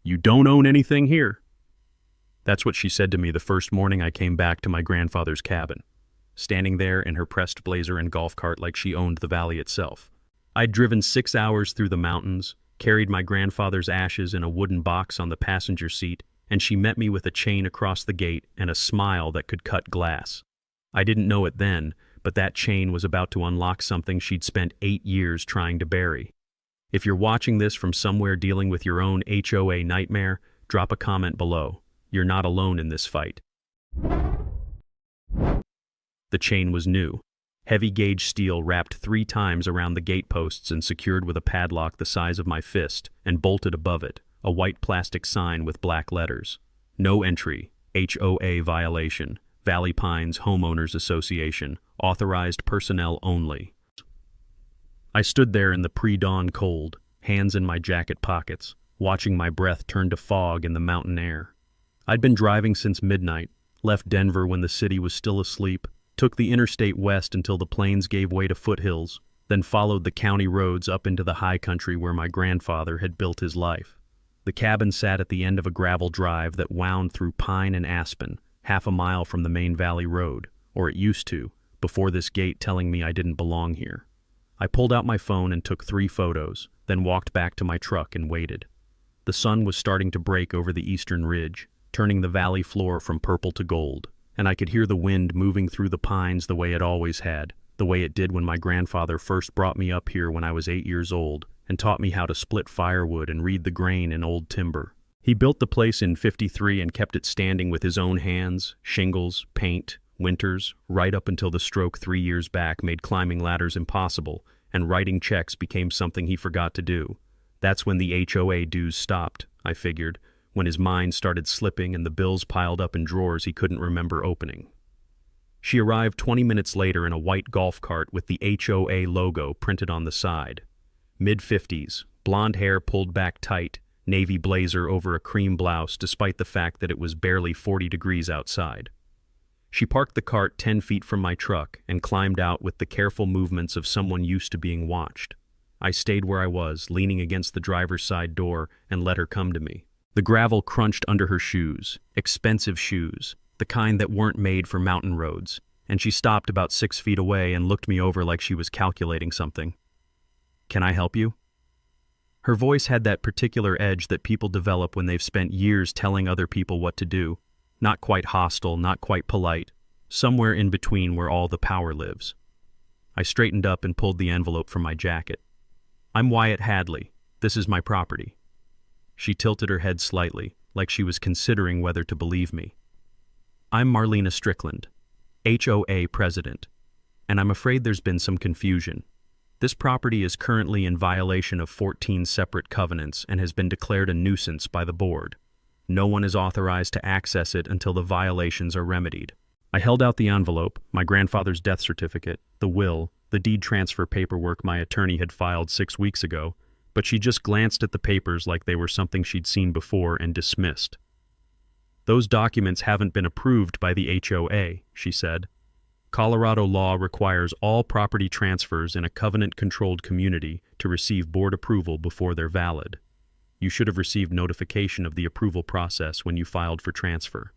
"You don't own anything here." That's what she said to me the first morning I came back to my grandfather's cabin, standing there in her pressed blazer and golf cart like she owned the valley itself. I'd driven 6 hours through the mountains, carried my grandfather's ashes in a wooden box on the passenger seat, and she met me with a chain across the gate and a smile that could cut glass. I didn't know it then, but that chain was about to unlock something she'd spent 8 years trying to bury. If you're watching this from somewhere dealing with your own HOA nightmare, drop a comment below. You're not alone in this fight. The chain was new. Heavy gauge steel wrapped 3 times around the gateposts and secured with a padlock the size of my fist, and bolted above it, a white plastic sign with black letters. No entry, HOA violation, Valley Pines Homeowners Association, authorized personnel only. I stood there in the pre-dawn cold, hands in my jacket pockets, watching my breath turn to fog in the mountain air. I'd been driving since midnight, left Denver when the city was still asleep, took the interstate west until the plains gave way to foothills, then followed the county roads up into the high country where my grandfather had built his life. The cabin sat at the end of a gravel drive that wound through pine and aspen, half a mile from the main valley road, or it used to, before this gate telling me I didn't belong here. I pulled out my phone and took 3 photos, then walked back to my truck and waited. The sun was starting to break over the eastern ridge, turning the valley floor from purple to gold, and I could hear the wind moving through the pines the way it always had, the way it did when my grandfather first brought me up here when I was 8 years old and taught me how to split firewood and read the grain in old timber. He built the place in '53 and kept it standing with his own hands, shingles, paint, winters, right up until the stroke 3 years back made climbing ladders impossible and writing checks became something he forgot to do. That's when the HOA dues stopped, I figured, when his mind started slipping and the bills piled up in drawers he couldn't remember opening. She arrived 20 minutes later in a white golf cart with the HOA logo printed on the side. Mid-50s, blonde hair pulled back tight, navy blazer over a cream blouse despite the fact that it was barely 40 degrees outside. She parked the cart 10 feet from my truck and climbed out with the careful movements of someone used to being watched. I stayed where I was, leaning against the driver's side door, and let her come to me. The gravel crunched under her shoes, expensive shoes, the kind that weren't made for mountain roads, and she stopped about 6 feet away and looked me over like she was calculating something. "Can I help you?" Her voice had that particular edge that people develop when they've spent years telling other people what to do. Not quite hostile, not quite polite, somewhere in between where all the power lives. I straightened up and pulled the envelope from my jacket. "I'm Wyatt Hadley. This is my property." She tilted her head slightly, like she was considering whether to believe me. "I'm Marlena Strickland, HOA president, and I'm afraid there's been some confusion. This property is currently in violation of 14 separate covenants and has been declared a nuisance by the board. No one is authorized to access it until the violations are remedied." I held out the envelope, my grandfather's death certificate, the will, the deed transfer paperwork my attorney had filed 6 weeks ago, but she just glanced at the papers like they were something she'd seen before and dismissed. "Those documents haven't been approved by the HOA," she said. "Colorado law requires all property transfers in a covenant-controlled community to receive board approval before they're valid. You should have received notification of the approval process when you filed for transfer."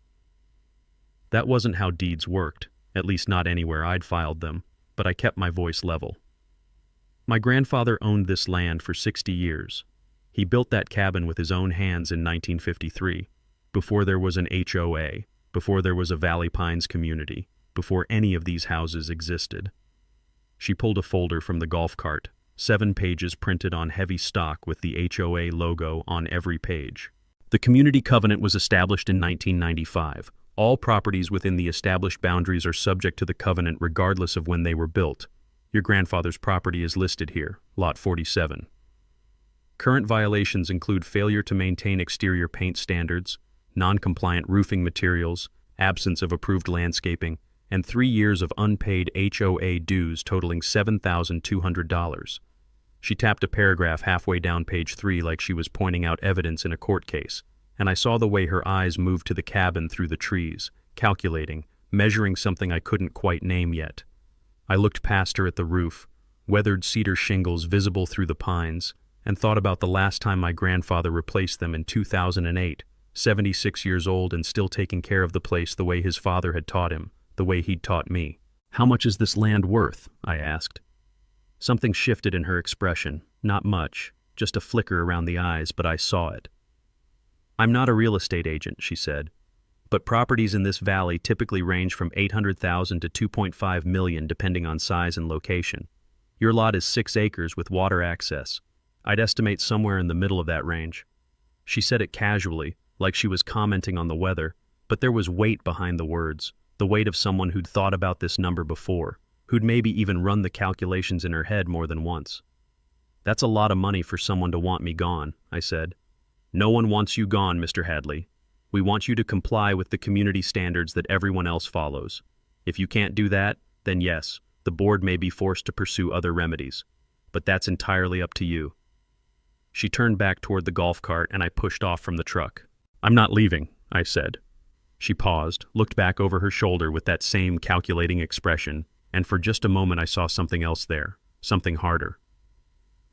That wasn't how deeds worked, at least not anywhere I'd filed them, but I kept my voice level. My grandfather owned this land for 60 years. He built that cabin with his own hands in 1953, before there was an HOA, before there was a Valley Pines community, before any of these houses existed. She pulled a folder from the golf cart, 7 pages printed on heavy stock with the HOA logo on every page. The community covenant was established in 1995. All properties within the established boundaries are subject to the covenant regardless of when they were built. Your grandfather's property is listed here, Lot 47. Current violations include failure to maintain exterior paint standards, non-compliant roofing materials, absence of approved landscaping, and 3 years of unpaid HOA dues totaling $7,200. She tapped a paragraph halfway down page 3 like she was pointing out evidence in a court case, and I saw the way her eyes moved to the cabin through the trees, calculating, measuring something I couldn't quite name yet. I looked past her at the roof, weathered cedar shingles visible through the pines, and thought about the last time my grandfather replaced them in 2008, 76 years old and still taking care of the place the way his father had taught him, the way he'd taught me. "How much is this land worth?" I asked. Something shifted in her expression, not much, just a flicker around the eyes, but I saw it. "I'm not a real estate agent," she said, "but properties in this valley typically range from $800,000 to $2.5 million depending on size and location. Your lot is 6 acres with water access. I'd estimate somewhere in the middle of that range." She said it casually, like she was commenting on the weather, but there was weight behind the words, the weight of someone who'd thought about this number before, who'd maybe even run the calculations in her head more than once. "That's a lot of money for someone to want me gone," I said. "No one wants you gone, Mr. Hadley. We want you to comply with the community standards that everyone else follows. If you can't do that, then yes, the board may be forced to pursue other remedies. But that's entirely up to you." She turned back toward the golf cart and I pushed off from the truck. "I'm not leaving," I said. She paused, looked back over her shoulder with that same calculating expression, and for just a moment I saw something else there, something harder.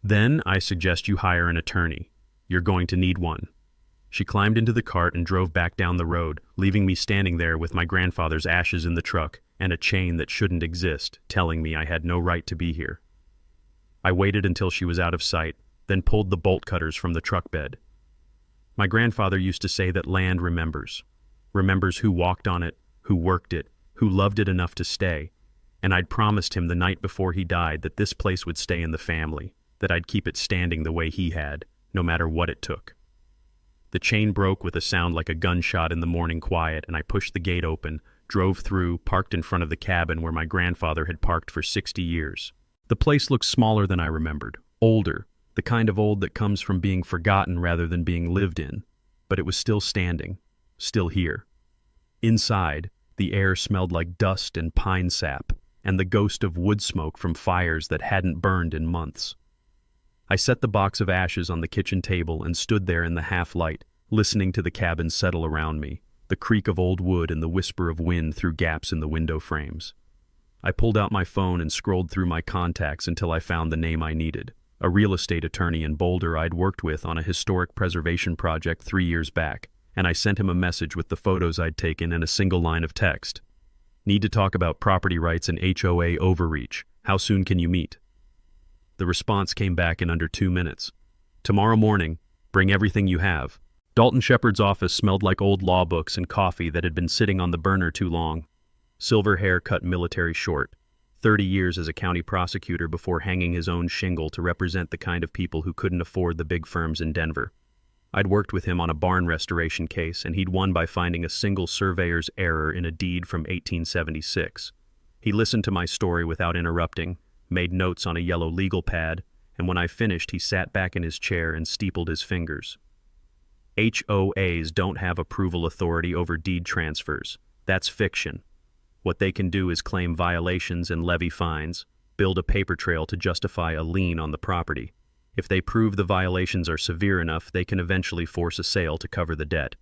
"Then I suggest you hire an attorney. You're going to need one." She climbed into the cart and drove back down the road, leaving me standing there with my grandfather's ashes in the truck and a chain that shouldn't exist, telling me I had no right to be here. I waited until she was out of sight, then pulled the bolt cutters from the truck bed. My grandfather used to say that land remembers who walked on it, who worked it, who loved it enough to stay, and I'd promised him the night before he died that this place would stay in the family, that I'd keep it standing the way he had, no matter what it took. The chain broke with a sound like a gunshot in the morning quiet, and I pushed the gate open, drove through, parked in front of the cabin where my grandfather had parked for 60 years. The place looked smaller than I remembered, older, the kind of old that comes from being forgotten rather than being lived in, but it was still standing, still here. Inside, the air smelled like dust and pine sap, and the ghost of wood smoke from fires that hadn't burned in months. I set the box of ashes on the kitchen table and stood there in the half-light, listening to the cabin settle around me, the creak of old wood and the whisper of wind through gaps in the window frames. I pulled out my phone and scrolled through my contacts until I found the name I needed, a real estate attorney in Boulder I'd worked with on a historic preservation project 3 years back, and I sent him a message with the photos I'd taken and a single line of text. "Need to talk about property rights and HOA overreach. How soon can you meet?" The response came back in under 2 minutes. "Tomorrow morning. Bring everything you have." Dalton Shepard's office smelled like old law books and coffee that had been sitting on the burner too long. Silver hair cut military short. 30 years as a county prosecutor before hanging his own shingle to represent the kind of people who couldn't afford the big firms in Denver. I'd worked with him on a barn restoration case, and he'd won by finding a single surveyor's error in a deed from 1876. He listened to my story without interrupting, made notes on a yellow legal pad, and when I finished he sat back in his chair and steepled his fingers. "HOAs don't have approval authority over deed transfers. That's fiction. What they can do is claim violations and levy fines, build a paper trail to justify a lien on the property. If they prove the violations are severe enough, they can eventually force a sale to cover the debt.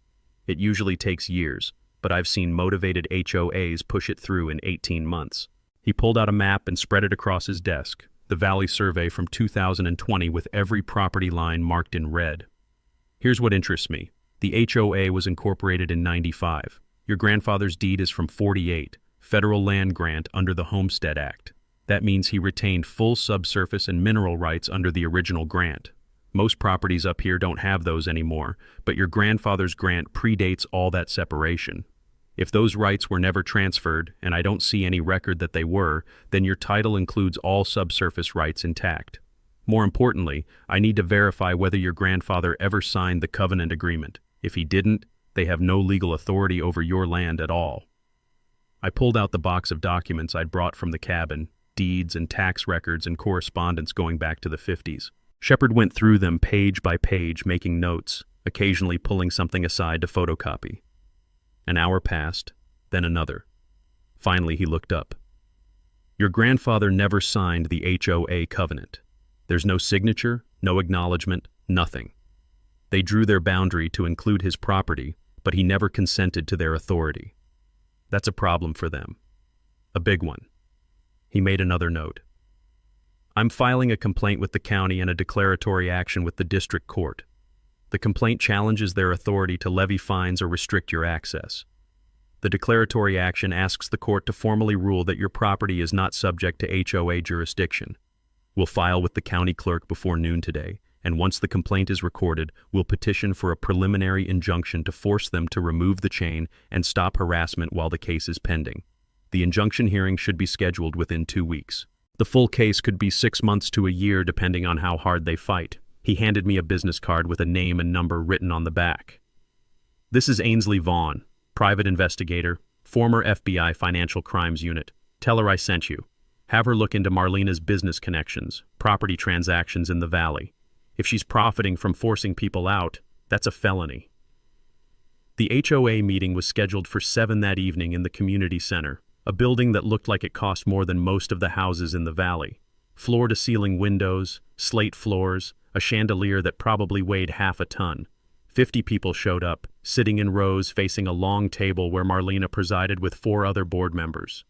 It usually takes years, but I've seen motivated HOAs push it through in 18 months. He pulled out a map and spread it across his desk, the Valley Survey from 2020 with every property line marked in red. "Here's what interests me. The HOA was incorporated in 95. Your grandfather's deed is from 48, federal land grant under the Homestead Act. That means he retained full subsurface and mineral rights under the original grant. Most properties up here don't have those anymore, but your grandfather's grant predates all that separation. If those rights were never transferred, and I don't see any record that they were, then your title includes all subsurface rights intact. More importantly, I need to verify whether your grandfather ever signed the covenant agreement. If he didn't, they have no legal authority over your land at all." I pulled out the box of documents I'd brought from the cabin, deeds and tax records and correspondence going back to the 50s. Shepard went through them page by page, making notes, occasionally pulling something aside to photocopy. An hour passed, then another. Finally, he looked up. "Your grandfather never signed the HOA covenant. There's no signature, no acknowledgement, nothing. They drew their boundary to include his property, but he never consented to their authority. That's a problem for them. A big one." He made another note. I'm filing a complaint with the county and a declaratory action with the district court. The complaint challenges their authority to levy fines or restrict your access. The declaratory action asks the court to formally rule that your property is not subject to HOA jurisdiction. We'll file with the county clerk before noon today, and once the complaint is recorded, we'll petition for a preliminary injunction to force them to remove the chain and stop harassment while the case is pending. The injunction hearing should be scheduled within 2 weeks. The full case could be 6 months to a year depending on how hard they fight. He handed me a business card with a name and number written on the back. This is Ainsley Vaughn, private investigator, former FBI Financial Crimes Unit. Tell her I sent you. Have her look into Marlena's business connections, property transactions in the valley. If she's profiting from forcing people out, that's a felony. The HOA meeting was scheduled for 7 that evening in the community center, a building that looked like it cost more than most of the houses in the valley. Floor-to-ceiling windows, slate floors, a chandelier that probably weighed half a ton. 50 people showed up, sitting in rows facing a long table where Marlena presided with 4 other board members.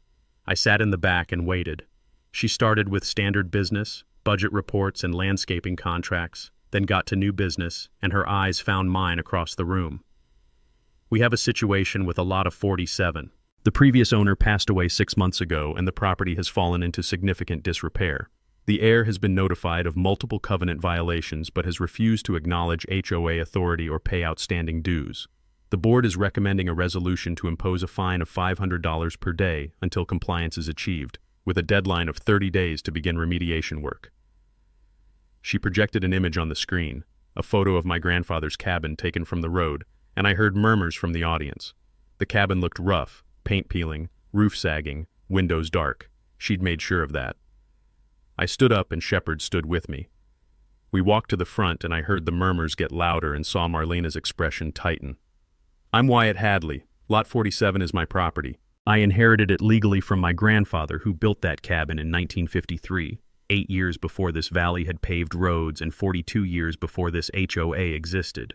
I sat in the back and waited. She started with standard business, budget reports and landscaping contracts, then got to new business, and her eyes found mine across the room. We have a situation with a lot of 47. The previous owner passed away 6 months ago and the property has fallen into significant disrepair. The heir has been notified of multiple covenant violations but has refused to acknowledge HOA authority or pay outstanding dues. The board is recommending a resolution to impose a fine of $500 per day until compliance is achieved, with a deadline of 30 days to begin remediation work. She projected an image on the screen, a photo of my grandfather's cabin taken from the road, and I heard murmurs from the audience. The cabin looked rough, paint peeling, roof sagging, windows dark. She'd made sure of that. I stood up and Shepard stood with me. We walked to the front and I heard the murmurs get louder and saw Marlena's expression tighten. I'm Wyatt Hadley. Lot 47 is my property. I inherited it legally from my grandfather who built that cabin in 1953, 8 years before this valley had paved roads and 42 years before this HOA existed.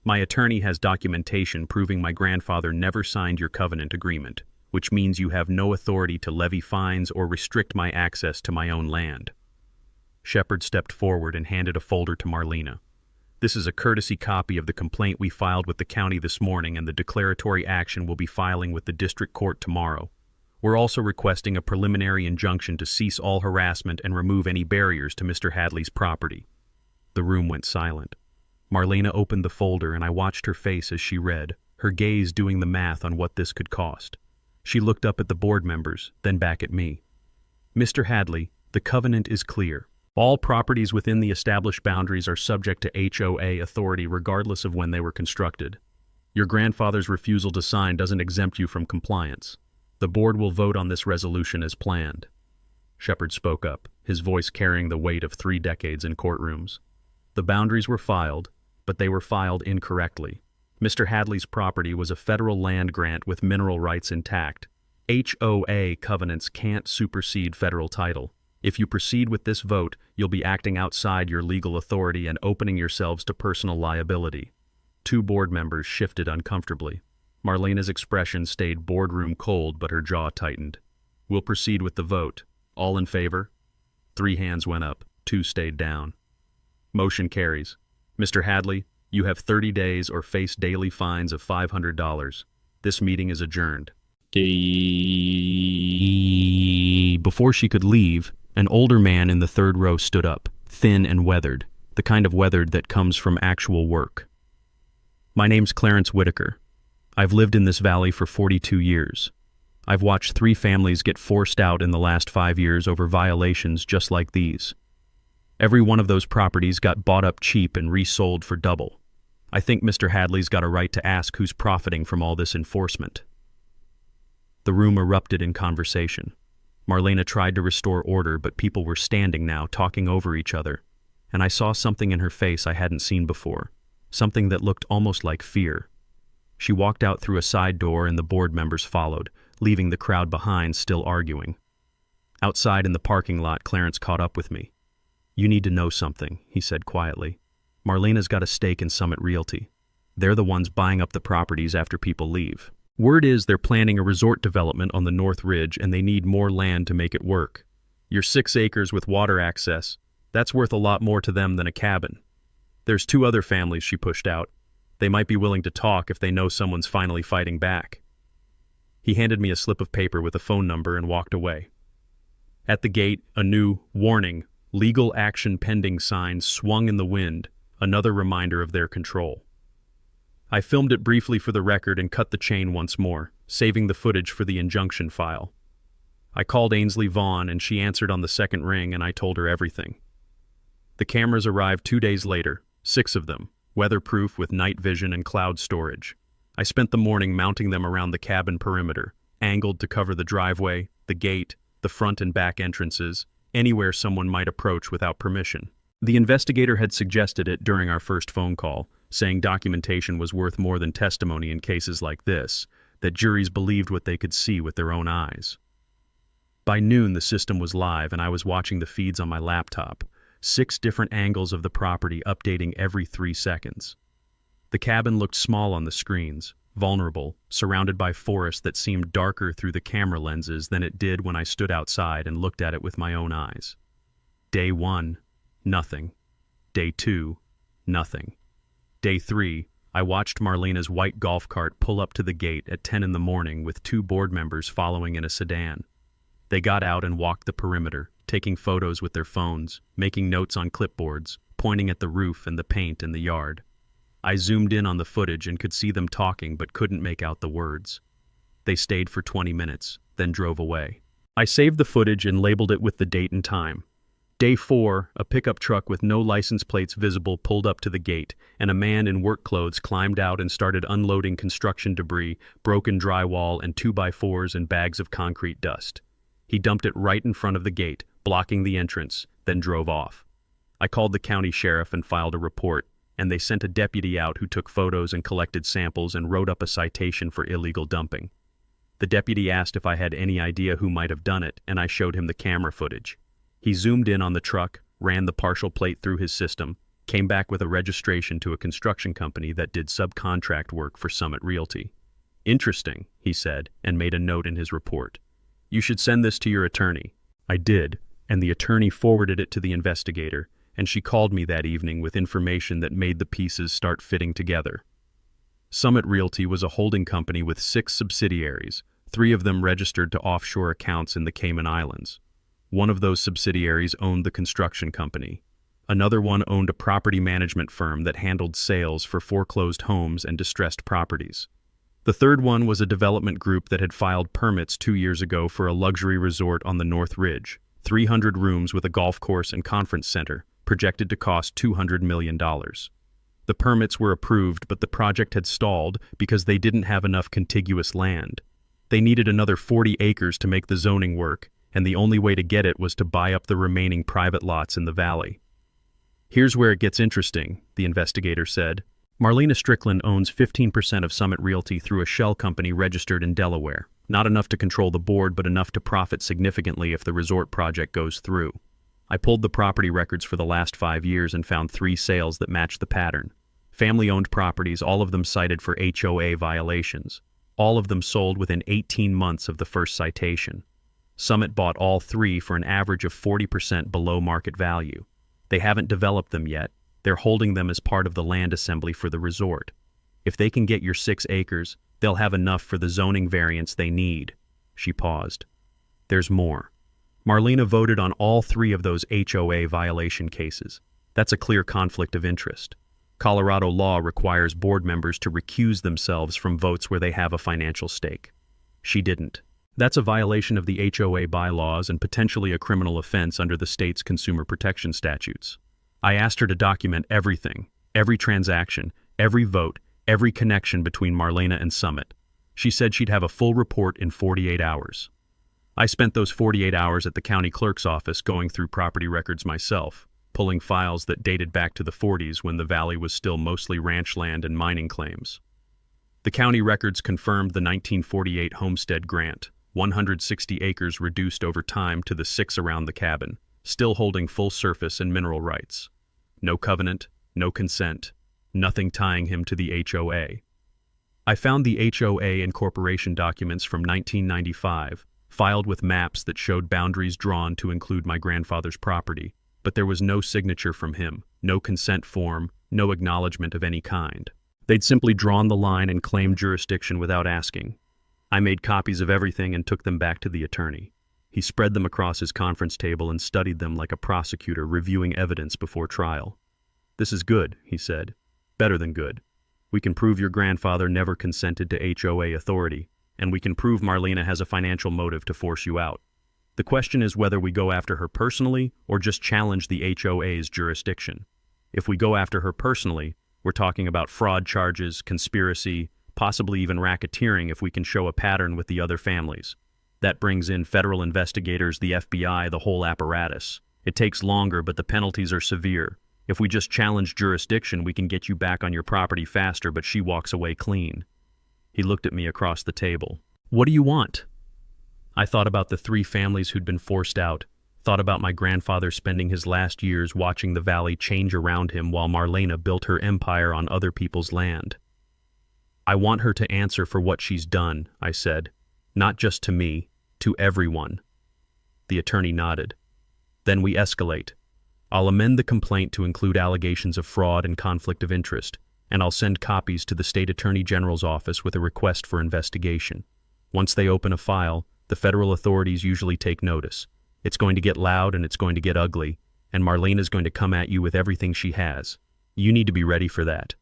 My attorney has documentation proving my grandfather never signed your covenant agreement, which means you have no authority to levy fines or restrict my access to my own land. Shepard stepped forward and handed a folder to Marlena. This is a courtesy copy of the complaint we filed with the county this morning and the declaratory action we'll be filing with the district court tomorrow. We're also requesting a preliminary injunction to cease all harassment and remove any barriers to Mr. Hadley's property. The room went silent. Marlena opened the folder and I watched her face as she read, her gaze doing the math on what this could cost. She looked up at the board members, then back at me. Mr. Hadley, the covenant is clear. All properties within the established boundaries are subject to HOA authority regardless of when they were constructed. Your grandfather's refusal to sign doesn't exempt you from compliance. The board will vote on this resolution as planned. Shepard spoke up, his voice carrying the weight of 3 decades in courtrooms. The boundaries were filed, but they were filed incorrectly. Mr. Hadley's property was a federal land grant with mineral rights intact. HOA covenants can't supersede federal title. If you proceed with this vote, you'll be acting outside your legal authority and opening yourselves to personal liability. 2 board members shifted uncomfortably. Marlena's expression stayed boardroom cold, but her jaw tightened. We'll proceed with the vote. All in favor? 3 hands went up, 2 stayed down. Motion carries. Mr. Hadley, you have 30 days or face daily fines of $500. This meeting is adjourned. Before she could leave, an older man in the 3rd row stood up, thin and weathered, the kind of weathered that comes from actual work. My name's Clarence Whitaker. I've lived in this valley for 42 years. I've watched 3 families get forced out in the last 5 years over violations just like these. Every one of those properties got bought up cheap and resold for double. I think Mr. Hadley's got a right to ask who's profiting from all this enforcement. The room erupted in conversation. Marlena tried to restore order, but people were standing now, talking over each other, and I saw something in her face I hadn't seen before, something that looked almost like fear. She walked out through a side door and the board members followed, leaving the crowd behind still arguing. Outside in the parking lot, Clarence caught up with me. You need to know something, he said quietly. Marlena's got a stake in Summit Realty. They're the ones buying up the properties after people leave. Word is they're planning a resort development on the North Ridge and they need more land to make it work. Your 6 acres with water access, that's worth a lot more to them than a cabin. There's 2 other families she pushed out. They might be willing to talk if they know someone's finally fighting back. He handed me a slip of paper with a phone number and walked away. At the gate, a new warning, legal action pending sign swung in the wind, another reminder of their control. I filmed it briefly for the record and cut the chain once more, saving the footage for the injunction file. I called Ainsley Vaughn and she answered on the second ring and I told her everything. The cameras arrived 2 days later, 6 of them, weatherproof with night vision and cloud storage. I spent the morning mounting them around the cabin perimeter, angled to cover the driveway, the gate, the front and back entrances, anywhere someone might approach without permission. The investigator had suggested it during our first phone call, saying documentation was worth more than testimony in cases like this, that juries believed what they could see with their own eyes. By noon, the system was live and I was watching the feeds on my laptop, 6 different angles of the property updating every 3 seconds. The cabin looked small on the screens, vulnerable, surrounded by forest that seemed darker through the camera lenses than it did when I stood outside and looked at it with my own eyes. Day 1, nothing. Day 2, nothing. Day 3, I watched Marlena's white golf cart pull up to the gate at 10 in the morning with 2 board members following in a sedan. They got out and walked the perimeter, taking photos with their phones, making notes on clipboards, pointing at the roof and the paint in the yard. I zoomed in on the footage and could see them talking but couldn't make out the words. They stayed for 20 minutes, then drove away. I saved the footage and labeled it with the date and time. Day 4, a pickup truck with no license plates visible pulled up to the gate, and a man in work clothes climbed out and started unloading construction debris, broken drywall, and 2x4s and bags of concrete dust. He dumped it right in front of the gate, blocking the entrance, then drove off. I called the county sheriff and filed a report, and they sent a deputy out who took photos and collected samples and wrote up a citation for illegal dumping. The deputy asked if I had any idea who might have done it, and I showed him the camera footage. He zoomed in on the truck, ran the partial plate through his system, came back with a registration to a construction company that did subcontract work for Summit Realty. "Interesting," he said, and made a note in his report. "You should send this to your attorney." I did, and the attorney forwarded it to the investigator, and she called me that evening with information that made the pieces start fitting together. Summit Realty was a holding company with 6 subsidiaries, 3 of them registered to offshore accounts in the Cayman Islands. One of those subsidiaries owned the construction company. Another one owned a property management firm that handled sales for foreclosed homes and distressed properties. The third one was a development group that had filed permits 2 years ago for a luxury resort on the North Ridge, 300 rooms with a golf course and conference center, projected to cost $200 million. The permits were approved, but the project had stalled because they didn't have enough contiguous land. They needed another 40 acres to make the zoning work, and the only way to get it was to buy up the remaining private lots in the valley. "Here's where it gets interesting," the investigator said. "Marlena Strickland owns 15% of Summit Realty through a shell company registered in Delaware. Not enough to control the board, but enough to profit significantly if the resort project goes through. I pulled the property records for the last 5 years and found 3 sales that matched the pattern. Family-owned properties, all of them cited for HOA violations. All of them sold within 18 months of the first citation. Summit bought all 3 for an average of 40% below market value. They haven't developed them yet. They're holding them as part of the land assembly for the resort. If they can get your 6 acres, they'll have enough for the zoning variance they need." She paused. "There's more. Marlena voted on all 3 of those HOA violation cases. That's a clear conflict of interest. Colorado law requires board members to recuse themselves from votes where they have a financial stake. She didn't. That's a violation of the HOA bylaws and potentially a criminal offense under the state's consumer protection statutes. I asked her to document everything, every transaction, every vote, every connection between Marlena and Summit. She said she'd have a full report in 48 hours. I spent those 48 hours at the county clerk's office going through property records myself, pulling files that dated back to the 40s when the valley was still mostly ranch land and mining claims. The county records confirmed the 1948 homestead grant, 160 acres reduced over time to the 6 around the cabin, still holding full surface and mineral rights. No covenant, no consent, nothing tying him to the HOA. I found the HOA incorporation documents from 1995, filed with maps that showed boundaries drawn to include my grandfather's property, but there was no signature from him, no consent form, no acknowledgement of any kind. They'd simply drawn the line and claimed jurisdiction without asking. I made copies of everything and took them back to the attorney. He spread them across his conference table and studied them like a prosecutor reviewing evidence before trial. "This is good," he said. "Better than good. We can prove your grandfather never consented to HOA authority, and we can prove Marlena has a financial motive to force you out. The question is whether we go after her personally or just challenge the HOA's jurisdiction. If we go after her personally, we're talking about fraud charges, conspiracy, possibly even racketeering if we can show a pattern with the other families. That brings in federal investigators, the FBI, the whole apparatus. It takes longer, but the penalties are severe. If we just challenge jurisdiction, we can get you back on your property faster, but she walks away clean." He looked at me across the table. "What do you want?" I thought about the 3 families who'd been forced out, thought about my grandfather spending his last years watching the valley change around him while Marlena built her empire on other people's land. "I want her to answer for what she's done," I said. "Not just to me, to everyone." The attorney nodded. "Then we escalate. I'll amend the complaint to include allegations of fraud and conflict of interest, and I'll send copies to the State Attorney General's office with a request for investigation. Once they open a file, the federal authorities usually take notice. It's going to get loud and it's going to get ugly, and Marlena's going to come at you with everything she has. You need to be ready for that."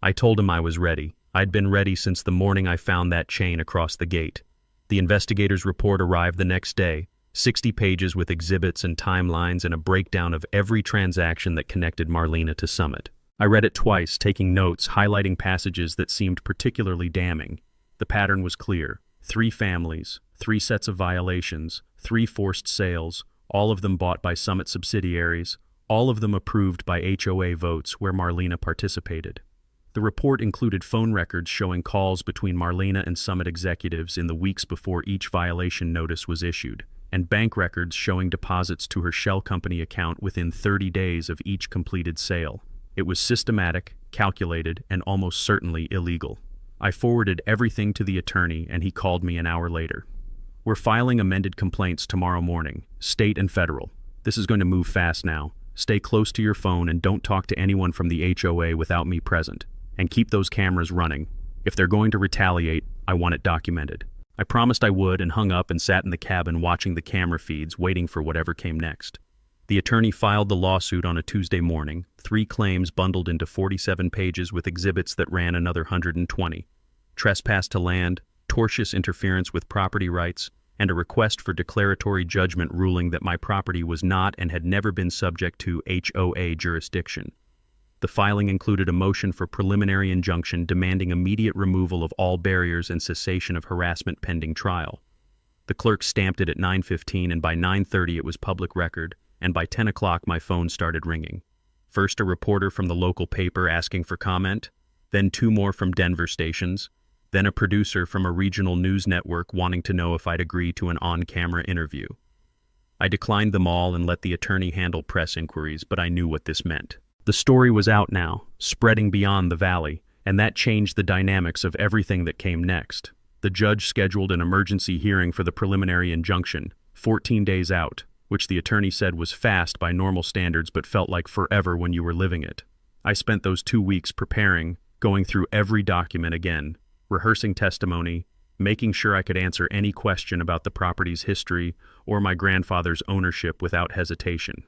I told him I was ready. I'd been ready since the morning I found that chain across the gate. The investigator's report arrived the next day, 60 pages with exhibits and timelines and a breakdown of every transaction that connected Marlena to Summit. I read it twice, taking notes, highlighting passages that seemed particularly damning. The pattern was clear. 3 families, 3 sets of violations, 3 forced sales, all of them bought by Summit subsidiaries, all of them approved by HOA votes where Marlena participated. The report included phone records showing calls between Marlena and Summit executives in the weeks before each violation notice was issued, and bank records showing deposits to her shell company account within 30 days of each completed sale. It was systematic, calculated, and almost certainly illegal. I forwarded everything to the attorney, and he called me an hour later. "We're filing amended complaints tomorrow morning, state and federal. This is going to move fast now. Stay close to your phone and don't talk to anyone from the HOA without me present. And keep those cameras running. If they're going to retaliate, I want it documented." I promised I would and hung up and sat in the cabin watching the camera feeds, waiting for whatever came next. The attorney filed the lawsuit on a Tuesday morning, 3 claims bundled into 47 pages with exhibits that ran another 120. Trespass to land, tortious interference with property rights, and a request for declaratory judgment ruling that my property was not and had never been subject to HOA jurisdiction. The filing included a motion for preliminary injunction demanding immediate removal of all barriers and cessation of harassment pending trial. The clerk stamped it at 9:15, and by 9:30 it was public record, and by 10 o'clock my phone started ringing. First a reporter from the local paper asking for comment, then 2 more from Denver stations, then a producer from a regional news network wanting to know if I'd agree to an on-camera interview. I declined them all and let the attorney handle press inquiries, but I knew what this meant. The story was out now, spreading beyond the valley, and that changed the dynamics of everything that came next. The judge scheduled an emergency hearing for the preliminary injunction, 14 days out, which the attorney said was fast by normal standards but felt like forever when you were living it. I spent those 2 weeks preparing, going through every document again, rehearsing testimony, making sure I could answer any question about the property's history or my grandfather's ownership without hesitation.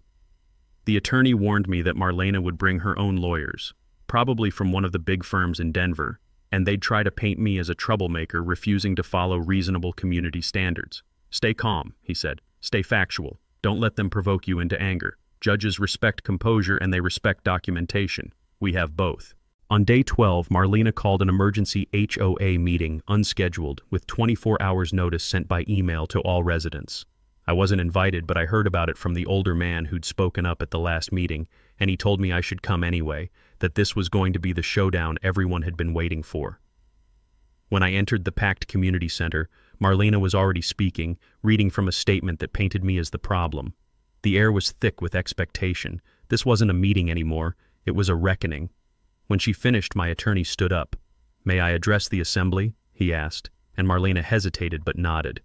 The attorney warned me that Marlena would bring her own lawyers, probably from one of the big firms in Denver, and they'd try to paint me as a troublemaker refusing to follow reasonable community standards. "Stay calm," he said. "Stay factual. Don't let them provoke you into anger. Judges respect composure and they respect documentation. We have both." On day 12, Marlena called an emergency HOA meeting, unscheduled, with 24 hours notice sent by email to all residents. I wasn't invited, but I heard about it from the older man who'd spoken up at the last meeting, and he told me I should come anyway, that this was going to be the showdown everyone had been waiting for. When I entered the packed community center, Marlena was already speaking, reading from a statement that painted me as the problem. The air was thick with expectation. This wasn't a meeting anymore, it was a reckoning. When she finished, my attorney stood up. "May I address the assembly?" he asked, and Marlena hesitated but nodded.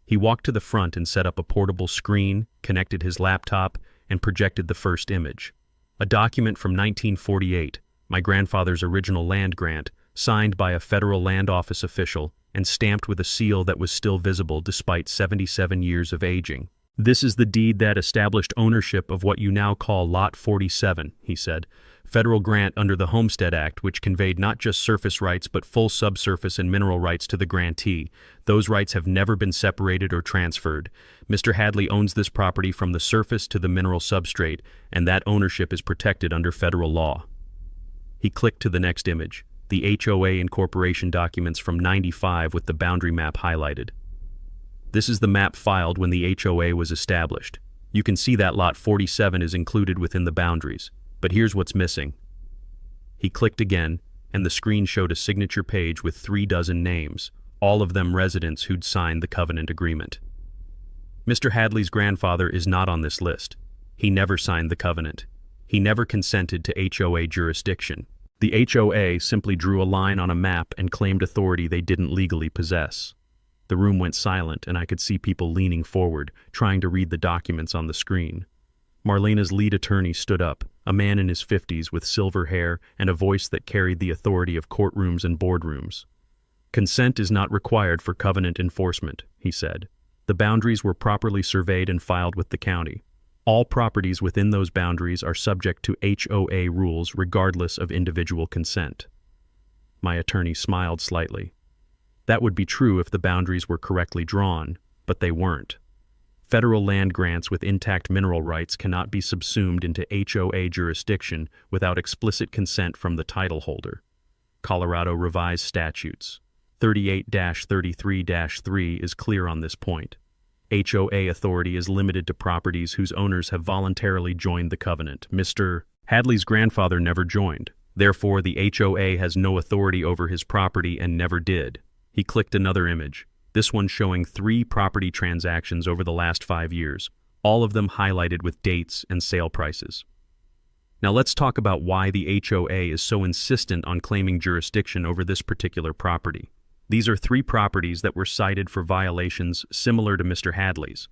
He walked to the front and set up a portable screen, connected his laptop, and projected the first image. A document from 1948, my grandfather's original land grant, signed by a federal land office official and stamped with a seal that was still visible despite 77 years of aging. "This is the deed that established ownership of what you now call Lot 47, he said. Federal grant under the Homestead Act, which conveyed not just surface rights but full subsurface and mineral rights to the grantee. Those rights have never been separated or transferred. Mr. Hadley owns this property from the surface to the mineral substrate, and that ownership is protected under federal law." He clicked to the next image, the HOA incorporation documents from '95 with the boundary map highlighted. "This is the map filed when the HOA was established. You can see that Lot 47 is included within the boundaries. But here's what's missing." He clicked again, and the screen showed a signature page with 36 names, all of them residents who'd signed the covenant agreement. Mr. Hadley's grandfather is not on this list. He never signed the covenant. He never consented to HOA jurisdiction. The HOA simply drew a line on a map and claimed authority they didn't legally possess. The room went silent, and I could see people leaning forward, trying to read the documents on the screen. Marlena's lead attorney stood up, a man in his 50s with silver hair and a voice that carried the authority of courtrooms and boardrooms. "Consent is not required for covenant enforcement," he said. "The boundaries were properly surveyed and filed with the county. All properties within those boundaries are subject to HOA rules regardless of individual consent." My attorney smiled slightly. That would be true if the boundaries were correctly drawn, but they weren't. Federal land grants with intact mineral rights cannot be subsumed into HOA jurisdiction without explicit consent from the title holder. Colorado Revised Statutes 38-33-3 is clear on this point. HOA authority is limited to properties whose owners have voluntarily joined the covenant. Mr. Hadley's grandfather never joined. Therefore, the HOA has no authority over his property and never did. He clicked another image, this one showing 3 property transactions over the last 5 years, all of them highlighted with dates and sale prices. Now let's talk about why the HOA is so insistent on claiming jurisdiction over this particular property. These are 3 properties that were cited for violations similar to Mr. Hadley's.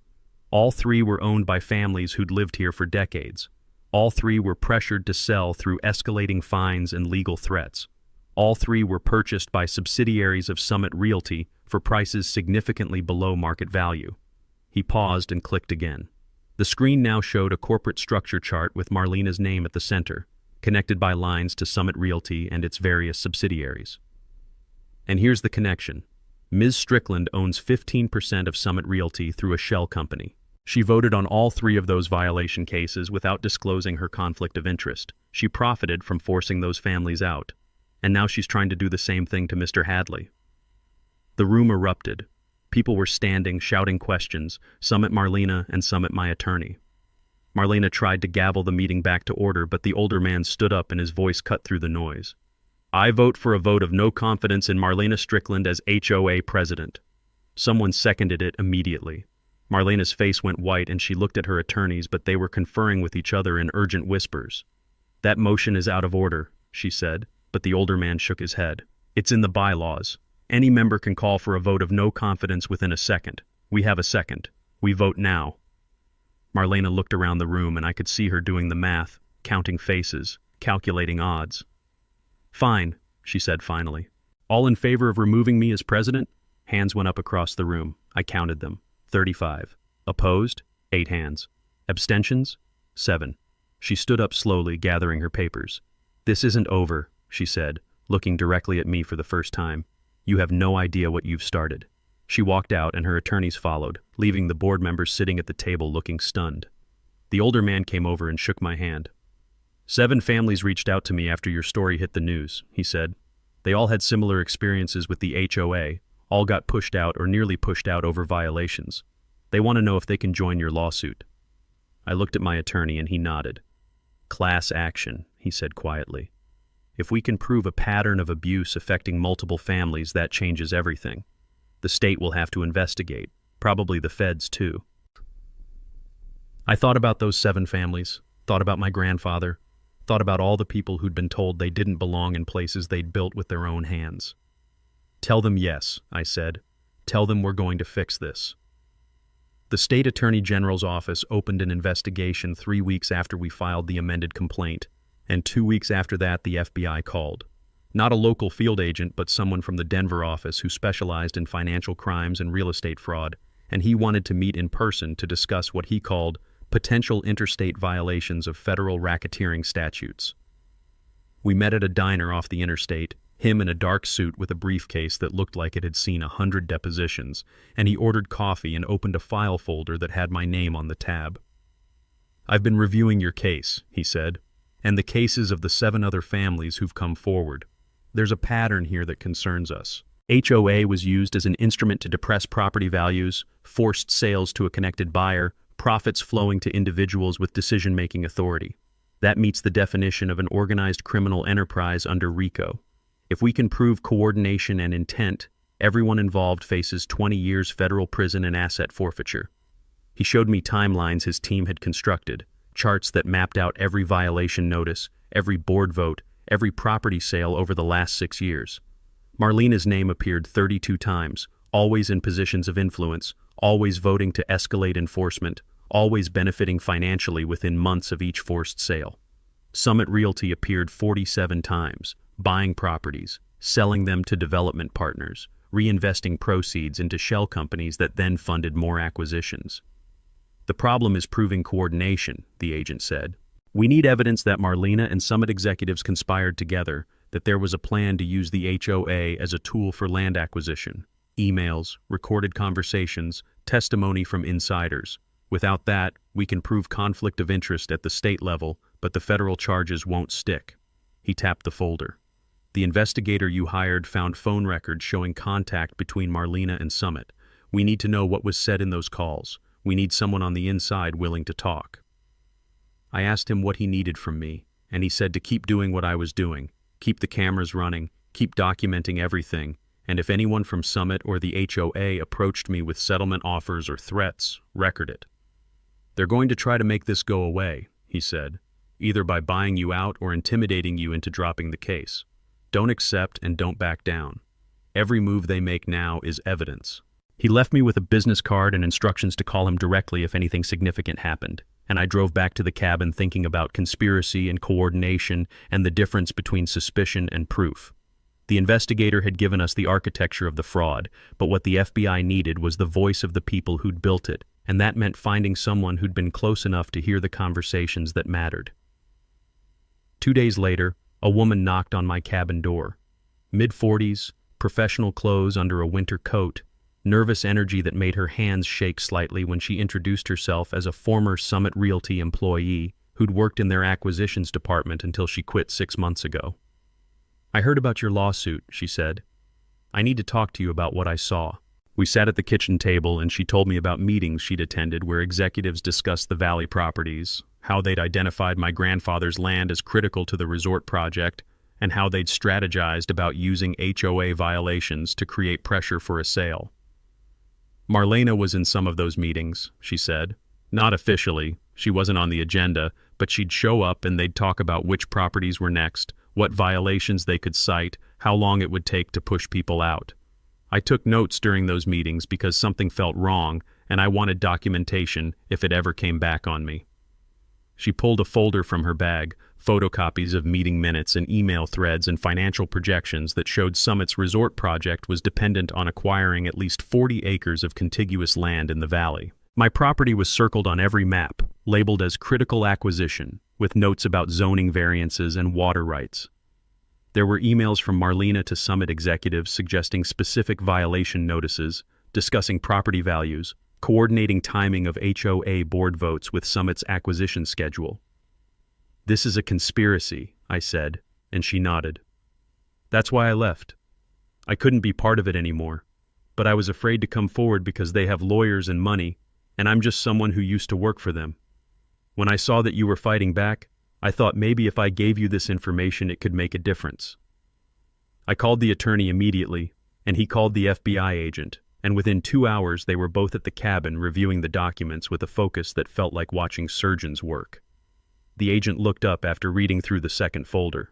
All 3 were owned by families who'd lived here for decades. All 3 were pressured to sell through escalating fines and legal threats. All 3 were purchased by subsidiaries of Summit Realty for prices significantly below market value. He paused and clicked again. The screen now showed a corporate structure chart with Marlena's name at the center, connected by lines to Summit Realty and its various subsidiaries. And here's the connection. Ms. Strickland owns 15% of Summit Realty through a shell company. She voted on all 3 of those violation cases without disclosing her conflict of interest. She profited from forcing those families out. And now she's trying to do the same thing to Mr. Hadley. The room erupted. People were standing, shouting questions, some at Marlena and some at my attorney. Marlena tried to gavel the meeting back to order, but the older man stood up and his voice cut through the noise. "I vote for a vote of no confidence in Marlena Strickland as HOA president." Someone seconded it immediately. Marlena's face went white and she looked at her attorneys, but they were conferring with each other in urgent whispers. "That motion is out of order," she said, but the older man shook his head. "It's in the bylaws. Any member can call for a vote of no confidence within a second. We have a second. We vote now." Marlena looked around the room and I could see her doing the math, counting faces, calculating odds. "Fine," she said finally. "All in favor of removing me as president?" Hands went up across the room. I counted them. 35. Opposed? 8 hands. Abstentions? 7. She stood up slowly, gathering her papers. "This isn't over," she said, looking directly at me for the first time. "You have no idea what you've started." She walked out and her attorneys followed, leaving the board members sitting at the table looking stunned. The older man came over and shook my hand. 7 families reached out to me after your story hit the news, he said. They all had similar experiences with the HOA, all got pushed out or nearly pushed out over violations. They want to know if they can join your lawsuit. I looked at my attorney and he nodded. "Class action," he said quietly. "If we can prove a pattern of abuse affecting multiple families, that changes everything. The state will have to investigate, probably the feds too." I thought about those 7 families, thought about my grandfather, thought about all the people who'd been told they didn't belong in places they'd built with their own hands. "Tell them yes," I said. "Tell them we're going to fix this." The state attorney general's office opened an investigation 3 weeks after we filed the amended complaint, and 2 weeks after that the FBI called. Not a local field agent, but someone from the Denver office who specialized in financial crimes and real estate fraud, and he wanted to meet in person to discuss what he called potential interstate violations of federal racketeering statutes. We met at a diner off the interstate, him in a dark suit with a briefcase that looked like it had seen 100 depositions, and he ordered coffee and opened a file folder that had my name on the tab. "I've been reviewing your case," he said, "and the cases of the 7 other families who've come forward. There's a pattern here that concerns us. HOA was used as an instrument to depress property values, forced sales to a connected buyer, profits flowing to individuals with decision-making authority. That meets the definition of an organized criminal enterprise under RICO. If we can prove coordination and intent, everyone involved faces 20 years federal prison and asset forfeiture." He showed me timelines his team had constructed, charts that mapped out every violation notice, every board vote, every property sale over the last 6 years. Marlena's name appeared 32 times, always in positions of influence, always voting to escalate enforcement, always benefiting financially within months of each forced sale. Summit Realty appeared 47 times, buying properties, selling them to development partners, reinvesting proceeds into shell companies that then funded more acquisitions. "The problem is proving coordination," the agent said. "We need evidence that Marlena and Summit executives conspired together, that there was a plan to use the HOA as a tool for land acquisition. Emails, recorded conversations, testimony from insiders. Without that, we can prove conflict of interest at the state level, but the federal charges won't stick." He tapped the folder. "The investigator you hired found phone records showing contact between Marlena and Summit. We need to know what was said in those calls. We need someone on the inside willing to talk." I asked him what he needed from me, and he said to keep doing what I was doing, keep the cameras running, keep documenting everything, and if anyone from Summit or the HOA approached me with settlement offers or threats, record it. "They're going to try to make this go away," he said, "either by buying you out or intimidating you into dropping the case. Don't accept and don't back down. Every move they make now is evidence." He left me with a business card and instructions to call him directly if anything significant happened, and I drove back to the cabin thinking about conspiracy and coordination and the difference between suspicion and proof. The investigator had given us the architecture of the fraud, but what the FBI needed was the voice of the people who'd built it, and that meant finding someone who'd been close enough to hear the conversations that mattered. 2 days later, a woman knocked on my cabin door. Mid-40s, professional clothes under a winter coat, nervous energy that made her hands shake slightly when she introduced herself as a former Summit Realty employee who'd worked in their acquisitions department until she quit 6 months ago. "I heard about your lawsuit," she said. "I need to talk to you about what I saw." We sat at the kitchen table and she told me about meetings she'd attended where executives discussed the Valley properties, how they'd identified my grandfather's land as critical to the resort project, and how they'd strategized about using HOA violations to create pressure for a sale. "Marlena was in some of those meetings," she said. "Not officially, she wasn't on the agenda, but she'd show up and they'd talk about which properties were next, what violations they could cite, how long it would take to push people out. I took notes during those meetings because something felt wrong and I wanted documentation if it ever came back on me." She pulled a folder from her bag, photocopies of meeting minutes and email threads and financial projections that showed Summit's resort project was dependent on acquiring at least 40 acres of contiguous land in the valley. My property was circled on every map, labeled as critical acquisition, with notes about zoning variances and water rights. There were emails from Marlena to Summit executives suggesting specific violation notices, discussing property values, coordinating timing of HOA board votes with Summit's acquisition schedule. "This is a conspiracy," I said, and she nodded. "That's why I left. I couldn't be part of it anymore, but I was afraid to come forward because they have lawyers and money, and I'm just someone who used to work for them. When I saw that you were fighting back, I thought maybe if I gave you this information it could make a difference." I called the attorney immediately, and he called the FBI agent, and within 2 hours they were both at the cabin reviewing the documents with a focus that felt like watching surgeons work. The agent looked up after reading through the second folder.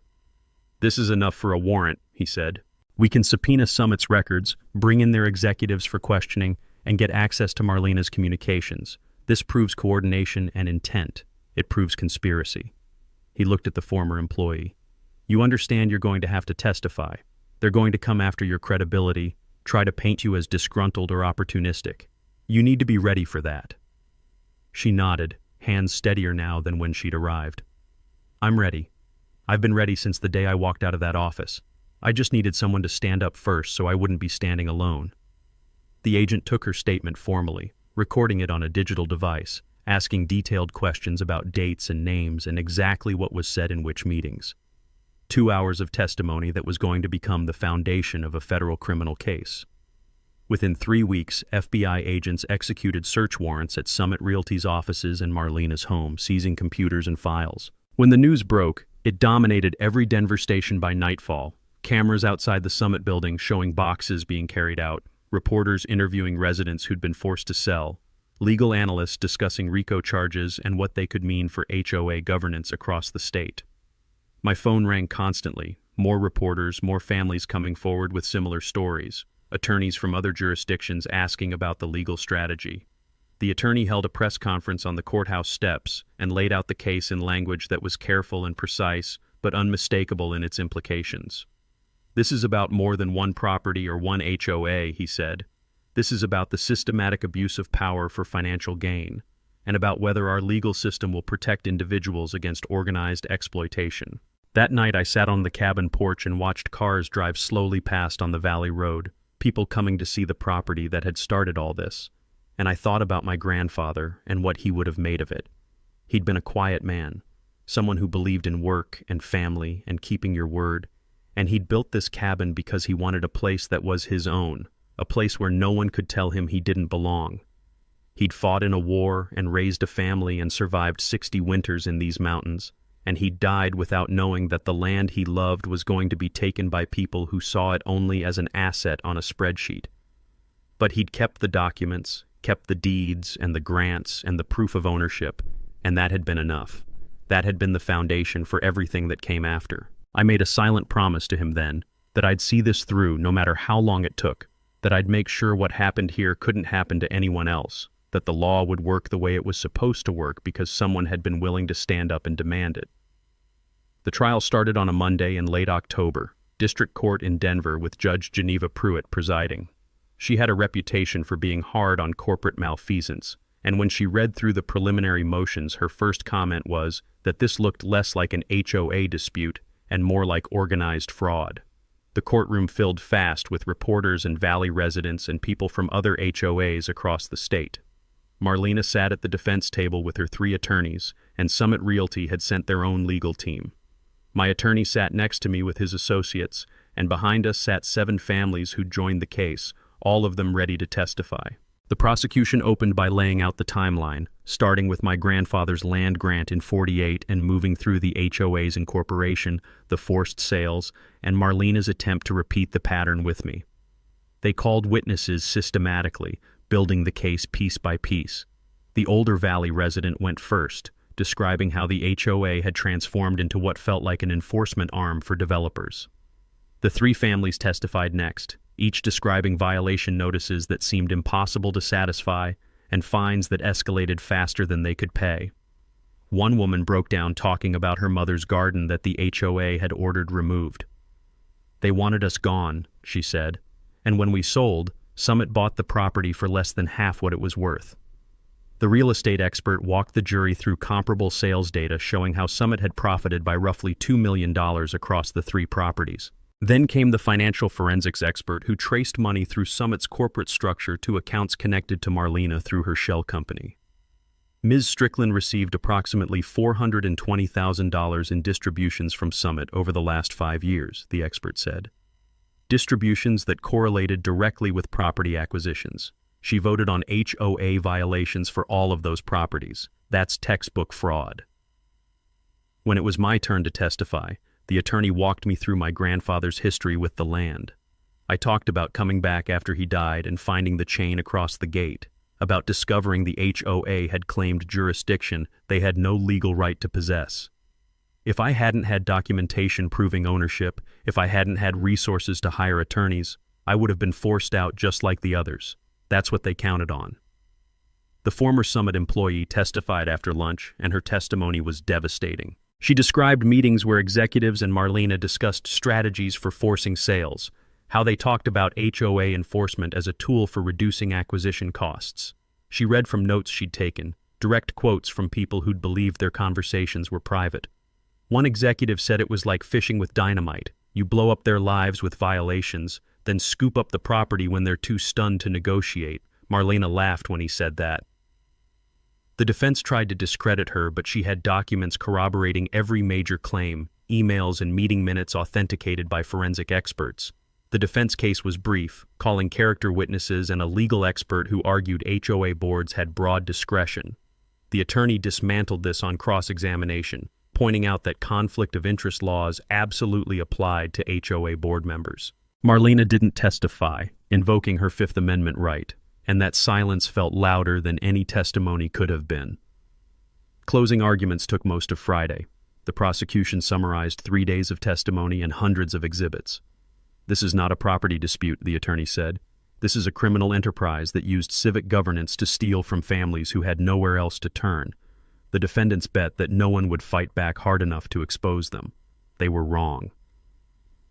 "This is enough for a warrant," he said. "We can subpoena Summit's records, bring in their executives for questioning, and get access to Marlena's communications. This proves coordination and intent. It proves conspiracy. He looked at the former employee. You understand you're going to have to testify. They're going to come after your credibility, try to paint you as disgruntled or opportunistic. You need to be ready for that. She nodded, hands steadier now than when she'd arrived. I'm ready. I've been ready since the day I walked out of that office. I just needed someone to stand up first so I wouldn't be standing alone. The agent took her statement formally, recording it on a digital device, asking detailed questions about dates and names and exactly what was said in which meetings. 2 hours of testimony that was going to become the foundation of a federal criminal case. Within 3 weeks, FBI agents executed search warrants at Summit Realty's offices and Marlena's home, seizing computers and files. When the news broke, it dominated every Denver station by nightfall. Cameras outside the Summit building showing boxes being carried out, reporters interviewing residents who'd been forced to sell, legal analysts discussing RICO charges and what they could mean for HOA governance across the state. My phone rang constantly, more reporters, more families coming forward with similar stories, attorneys from other jurisdictions asking about the legal strategy. The attorney held a press conference on the courthouse steps and laid out the case in language that was careful and precise, but unmistakable in its implications. This is about more than one property or one HOA, he said. This is about the systematic abuse of power for financial gain, and about whether our legal system will protect individuals against organized exploitation. That night I sat on the cabin porch and watched cars drive slowly past on the valley road, people coming to see the property that had started all this, and I thought about my grandfather and what he would have made of it. He'd been a quiet man, someone who believed in work and family and keeping your word, and he'd built this cabin because he wanted a place that was his own, a place where no one could tell him he didn't belong. He'd fought in a war and raised a family and survived 60 winters in these mountains, and he died without knowing that the land he loved was going to be taken by people who saw it only as an asset on a spreadsheet. But he'd kept the documents, kept the deeds and the grants and the proof of ownership, and that had been enough. That had been the foundation for everything that came after. I made a silent promise to him then, that I'd see this through no matter how long it took, that I'd make sure what happened here couldn't happen to anyone else, that the law would work the way it was supposed to work because someone had been willing to stand up and demand it. The trial started on a Monday in late October, District Court in Denver with Judge Geneva Pruitt presiding. She had a reputation for being hard on corporate malfeasance, and when she read through the preliminary motions, her first comment was that this looked less like an HOA dispute and more like organized fraud. The courtroom filled fast with reporters and Valley residents and people from other HOAs across the state. Marlena sat at the defense table with her 3 attorneys, and Summit Realty had sent their own legal team. My attorney sat next to me with his associates, and behind us sat 7 families who'd joined the case, all of them ready to testify. The prosecution opened by laying out the timeline, starting with my grandfather's land grant in '48 and moving through the HOA's incorporation, the forced sales, and Marlena's attempt to repeat the pattern with me. They called witnesses systematically, building the case piece by piece. The older Valley resident went first, describing how the HOA had transformed into what felt like an enforcement arm for developers. The 3 families testified next, each describing violation notices that seemed impossible to satisfy and fines that escalated faster than they could pay. One woman broke down talking about her mother's garden that the HOA had ordered removed. They wanted us gone, she said, and when we sold, Summit bought the property for less than half what it was worth. The real estate expert walked the jury through comparable sales data showing how Summit had profited by roughly $2 million across the 3 properties. Then came the financial forensics expert who traced money through Summit's corporate structure to accounts connected to Marlena through her shell company. Ms. Strickland received approximately $420,000 in distributions from Summit over the last 5 years, the expert said. Distributions that correlated directly with property acquisitions. She voted on HOA violations for all of those properties. That's textbook fraud. When it was my turn to testify, the attorney walked me through my grandfather's history with the land. I talked about coming back after he died and finding the chain across the gate, about discovering the HOA had claimed jurisdiction they had no legal right to possess. If I hadn't had documentation proving ownership, if I hadn't had resources to hire attorneys, I would have been forced out just like the others. That's what they counted on. The former Summit employee testified after lunch, and her testimony was devastating. She described meetings where executives and Marlena discussed strategies for forcing sales, how they talked about HOA enforcement as a tool for reducing acquisition costs. She read from notes she'd taken, direct quotes from people who'd believed their conversations were private. One executive said it was like fishing with dynamite. You blow up their lives with violations, then scoop up the property when they're too stunned to negotiate. Marlena laughed when he said that. The defense tried to discredit her, but she had documents corroborating every major claim, emails and meeting minutes authenticated by forensic experts. The defense case was brief, calling character witnesses and a legal expert who argued HOA boards had broad discretion. The attorney dismantled this on cross-examination, pointing out that conflict of interest laws absolutely applied to HOA board members. Marlena didn't testify, invoking her Fifth Amendment right, and that silence felt louder than any testimony could have been. Closing arguments took most of Friday. The prosecution summarized 3 days of testimony and hundreds of exhibits. "This is not a property dispute," the attorney said. "This is a criminal enterprise that used civic governance to steal from families who had nowhere else to turn. The defendants bet that no one would fight back hard enough to expose them. They were wrong."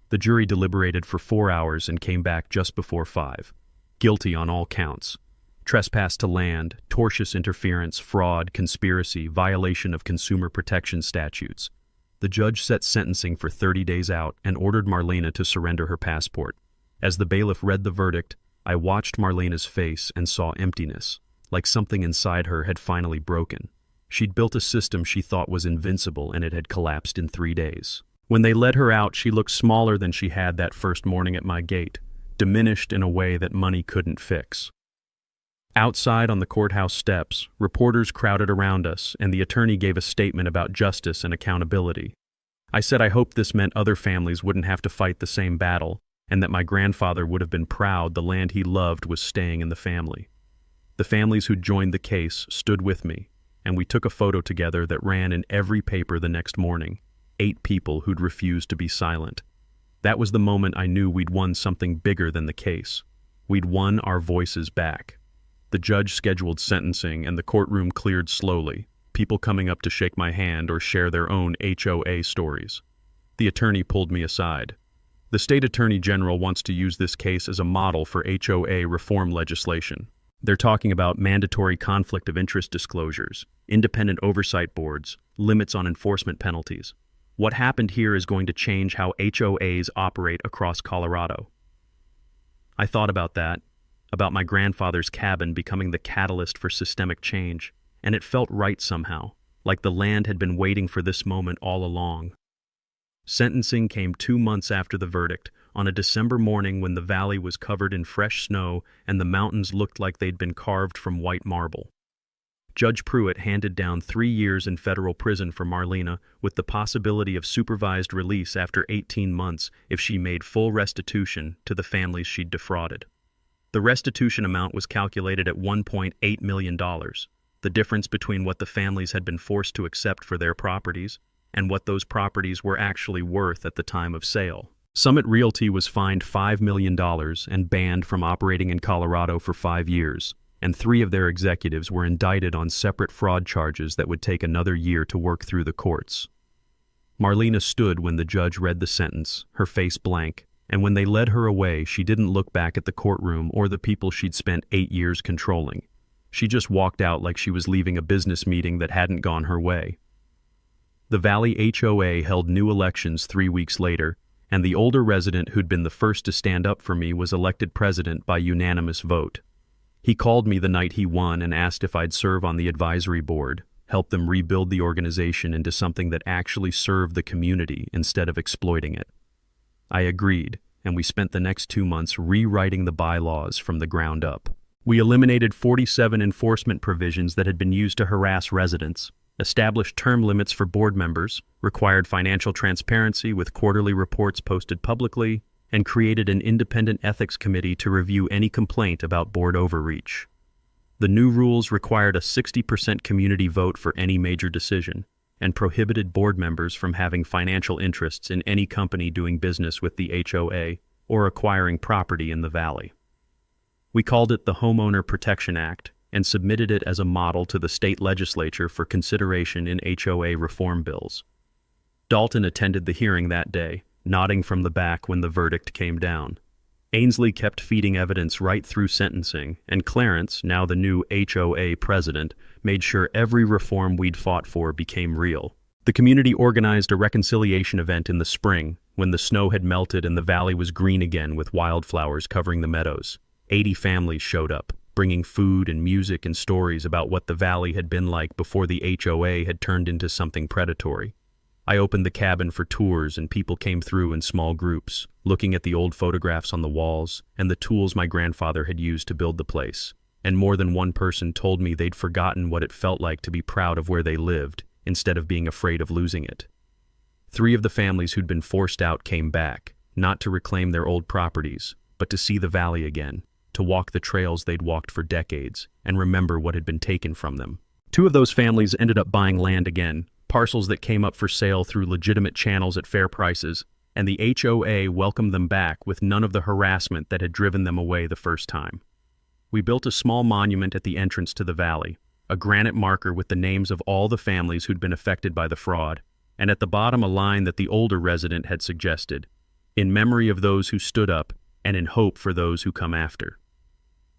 The jury deliberated for 4 hours and came back just before 5. Guilty on all counts: trespass to land, tortious interference, fraud, conspiracy, violation of consumer protection statutes. The judge set sentencing for 30 days out and ordered Marlena to surrender her passport. As the bailiff read the verdict, I watched Marlena's face and saw emptiness, like something inside her had finally broken. She'd built a system she thought was invincible, and it had collapsed in 3 days. When they let her out, she looked smaller than she had that first morning at my gate, diminished in a way that money couldn't fix. Outside on the courthouse steps, reporters crowded around us, and the attorney gave a statement about justice and accountability. I said I hoped this meant other families wouldn't have to fight the same battle, and that my grandfather would have been proud the land he loved was staying in the family. The families who'd joined the case stood with me, and we took a photo together that ran in every paper the next morning. 8 people who'd refused to be silent. That was the moment I knew we'd won something bigger than the case. We'd won our voices back. The judge scheduled sentencing, and the courtroom cleared slowly, people coming up to shake my hand or share their own HOA stories. The attorney pulled me aside. "The state attorney general wants to use this case as a model for HOA reform legislation. They're talking about mandatory conflict of interest disclosures, independent oversight boards, limits on enforcement penalties. What happened here is going to change how HOAs operate across Colorado." I thought about that, about my grandfather's cabin becoming the catalyst for systemic change, and it felt right somehow, like the land had been waiting for this moment all along. Sentencing came 2 months after the verdict, on a December morning when the valley was covered in fresh snow and the mountains looked like they'd been carved from white marble. Judge Pruitt handed down 3 years in federal prison for Marlena, with the possibility of supervised release after 18 months if she made full restitution to the families she'd defrauded. The restitution amount was calculated at $1.8 million, the difference between what the families had been forced to accept for their properties and what those properties were actually worth at the time of sale. Summit Realty was fined $5 million and banned from operating in Colorado for 5 years, and 3 of their executives were indicted on separate fraud charges that would take another year to work through the courts. Marlena stood when the judge read the sentence, her face blank, and when they led her away, she didn't look back at the courtroom or the people she'd spent 8 years controlling. She just walked out like she was leaving a business meeting that hadn't gone her way. The Valley HOA held new elections 3 weeks later, and the older resident who'd been the first to stand up for me was elected president by unanimous vote. He called me the night he won and asked if I'd serve on the advisory board, help them rebuild the organization into something that actually served the community instead of exploiting it. I agreed, and we spent the next 2 months rewriting the bylaws from the ground up. We eliminated 47 enforcement provisions that had been used to harass residents, established term limits for board members, required financial transparency with quarterly reports posted publicly, and created an independent ethics committee to review any complaint about board overreach. The new rules required a 60% community vote for any major decision, and prohibited board members from having financial interests in any company doing business with the HOA or acquiring property in the valley. We called it the Homeowner Protection Act and submitted it as a model to the state legislature for consideration in HOA reform bills. Dalton attended the hearing that day, nodding from the back when the verdict came down. Ainsley kept feeding evidence right through sentencing, and Clarence, now the new HOA president, made sure every reform we'd fought for became real. The community organized a reconciliation event in the spring, when the snow had melted and the valley was green again with wildflowers covering the meadows. 80 families showed up, bringing food and music and stories about what the valley had been like before the HOA had turned into something predatory. I opened the cabin for tours and people came through in small groups, looking at the old photographs on the walls and the tools my grandfather had used to build the place. And more than one person told me they'd forgotten what it felt like to be proud of where they lived, instead of being afraid of losing it. 3 of the families who'd been forced out came back, not to reclaim their old properties, but to see the valley again, to walk the trails they'd walked for decades, and remember what had been taken from them. 2 of those families ended up buying land again, parcels that came up for sale through legitimate channels at fair prices, and the HOA welcomed them back with none of the harassment that had driven them away the first time. We built a small monument at the entrance to the valley, a granite marker with the names of all the families who'd been affected by the fraud, and at the bottom a line that the older resident had suggested, "In memory of those who stood up, and in hope for those who come after."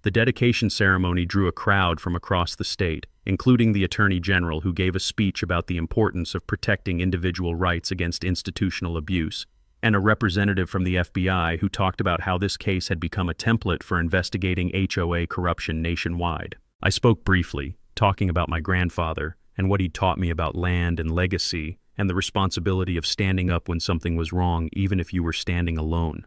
The dedication ceremony drew a crowd from across the state, including the Attorney General, who gave a speech about the importance of protecting individual rights against institutional abuse, and a representative from the FBI who talked about how this case had become a template for investigating HOA corruption nationwide. I spoke briefly, talking about my grandfather and what he'd taught me about land and legacy and the responsibility of standing up when something was wrong, even if you were standing alone.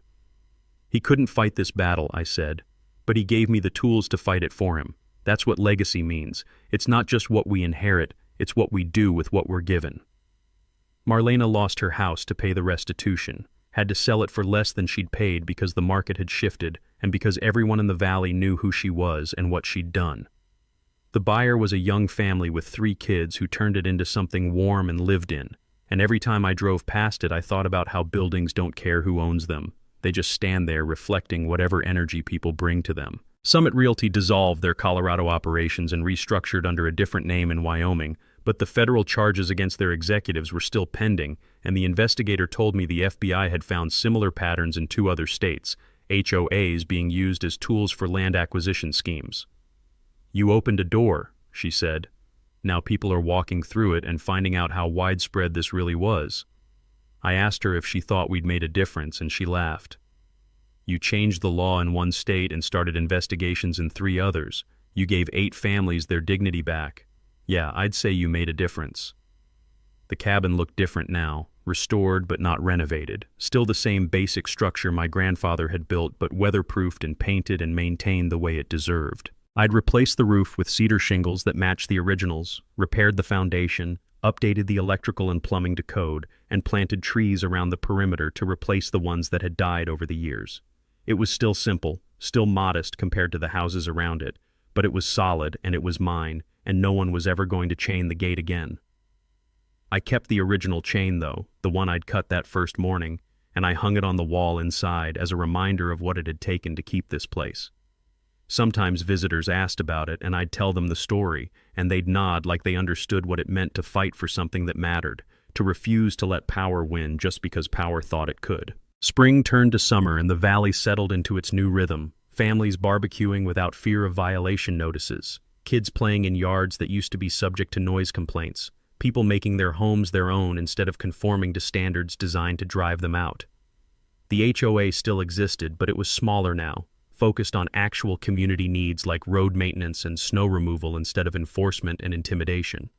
He couldn't fight this battle, I said, but he gave me the tools to fight it for him. That's what legacy means. It's not just what we inherit, it's what we do with what we're given. Marlena lost her house to pay the restitution, had to sell it for less than she'd paid because the market had shifted and because everyone in the valley knew who she was and what she'd done. The buyer was a young family with 3 kids who turned it into something warm and lived in, and every time I drove past it I thought about how buildings don't care who owns them. They just stand there reflecting whatever energy people bring to them. Summit Realty dissolved their Colorado operations and restructured under a different name in Wyoming, but the federal charges against their executives were still pending, and the investigator told me the FBI had found similar patterns in 2 other states, HOAs being used as tools for land acquisition schemes. "You opened a door," she said. "Now people are walking through it and finding out how widespread this really was." I asked her if she thought we'd made a difference, and she laughed. "You changed the law in 1 state and started investigations in 3 others. You gave 8 families their dignity back. Yeah, I'd say you made a difference." The cabin looked different now, restored but not renovated. Still the same basic structure my grandfather had built, but weatherproofed and painted and maintained the way it deserved. I'd replaced the roof with cedar shingles that matched the originals, repaired the foundation, updated the electrical and plumbing to code, and planted trees around the perimeter to replace the ones that had died over the years. It was still simple, still modest compared to the houses around it, but it was solid and it was mine, and no one was ever going to chain the gate again. I kept the original chain though, the one I'd cut that first morning, and I hung it on the wall inside as a reminder of what it had taken to keep this place. Sometimes visitors asked about it and I'd tell them the story, and they'd nod like they understood what it meant to fight for something that mattered, to refuse to let power win just because power thought it could. Spring turned to summer and the valley settled into its new rhythm, families barbecuing without fear of violation notices, kids playing in yards that used to be subject to noise complaints, people making their homes their own instead of conforming to standards designed to drive them out. The HOA still existed, but it was smaller now, focused on actual community needs like road maintenance and snow removal instead of enforcement and intimidation.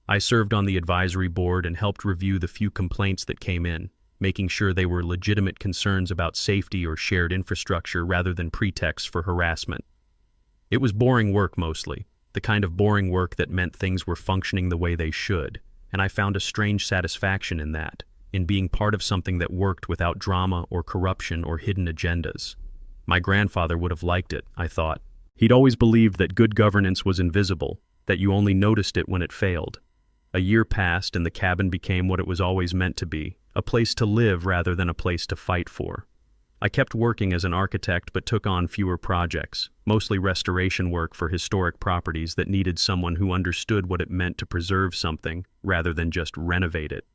I served on the advisory board and helped review the few complaints that came in, making sure they were legitimate concerns about safety or shared infrastructure rather than pretexts for harassment. It was boring work mostly, the kind of boring work that meant things were functioning the way they should, and I found a strange satisfaction in that, in being part of something that worked without drama or corruption or hidden agendas. My grandfather would have liked it, I thought. He'd always believed that good governance was invisible, that you only noticed it when it failed. A year passed and the cabin became what it was always meant to be, a place to live rather than a place to fight for. I kept working as an architect but took on fewer projects, mostly restoration work for historic properties that needed someone who understood what it meant to preserve something rather than just renovate it.